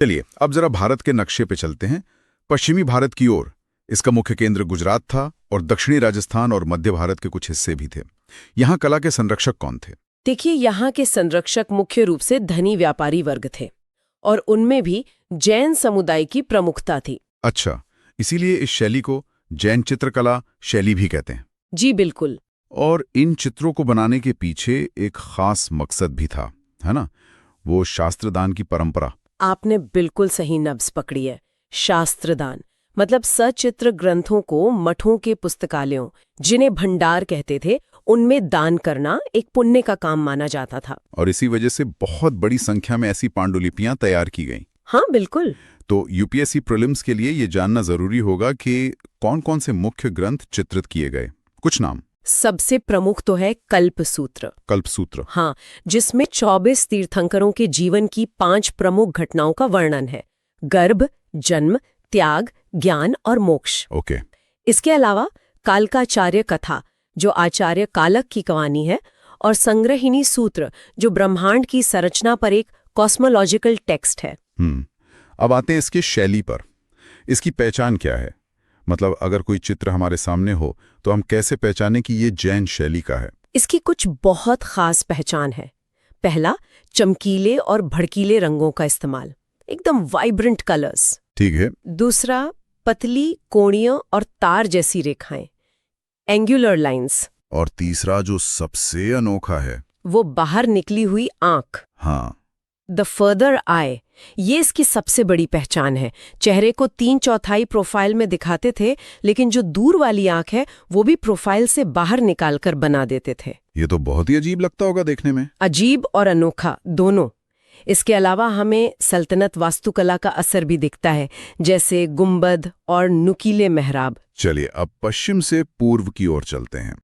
चलिए अब जरा भारत के नक्शे पे चलते हैं। पश्चिमी भारत की ओर इसका मुख्य केंद्र गुजरात था और दक्षिणी राजस्थान और मध्य भारत के कुछ हिस्से भी थे। यहाँ कला के संरक्षक कौन थे? देखिए, यहाँ के संरक्षक मुख्य रूप से धनी व्यापारी वर्ग थे और उनमें भी जैन समुदाय की प्रमुखता थी। अच्छा, इसीलिए इस शैली को जैन चित्रकला शैली भी कहते हैं। जी बिल्कुल। और इन चित्रों को बनाने के पीछे एक खास मकसद भी था, है ना? वो शास्त्रदान की परंपरा। आपने बिल्कुल सही नब्ज पकड़ी है। शास्त्रदान मतलब सचित्र ग्रंथों को मठों के पुस्तकालयों, जिन्हें भंडार कहते थे, उनमें दान करना एक पुण्य का काम माना जाता था। और इसी वजह से बहुत बड़ी संख्या में ऐसी पांडुलिपियां तैयार की गईं। हाँ बिल्कुल। तो यूपीएससी प्रीलिम्स के लिए ये जानना जरूरी होगा कि कौन-कौन से मुख्य ग्रंथ चित्रित किए गए। कुछ नाम। सबसे प्रमुख तो है कल्पसूत्र। कल्पसूत्र। हाँ, जिसमें 24 तीर्थंकरों के जीवन की 5 प्रमुख घटनाओं का वर्णन है: गर्भ, जन्म, त्याग, ज्ञान और मोक्ष। ओके। इसके अलावा कालकाचार्य कथा, जो आचार्य कालक की कहानी है, और संग्रहिणी सूत्र, जो ब्रह्मांड की संरचना पर एक कॉस्मोलॉजिकल टेक्स्ट है। अब आते हैं इसकी शैली पर। इसकी पहचान क्या है? मतलब अगर कोई चित्र हमारे सामने हो तो हम कैसे पहचानें कि ये जैन शैली का है? इसकी कुछ बहुत खास पहचान है। पहला, चमकीले और भड़कीले रंगों का इस्तेमाल, एकदम वाइब्रेंट कलर्स। ठीक है। दूसरा, पतली कोणीय और तार जैसी रेखाएं, एंगुलर लाइंस। और तीसरा जो सबसे अनोखा है, वो बाहर निकली हुई आंख, हाँ, द फर्दर आई। ये इसकी सबसे बड़ी पहचान है। चेहरे को 3/4 प्रोफाइल में दिखाते थे, लेकिन जो दूर वाली आंख है वो भी प्रोफाइल से बाहर निकालकर बना देते थे। ये तो बहुत ही अजीब लगता होगा देखने में। अजीब और अनोखा दोनों। इसके अलावा हमें सल्तनत वास्तुकला का असर भी दिखता है, जैसे गुंबद और नुकीले मेहराब। चलिए अब पश्चिम से पूर्व की ओर चलते हैं।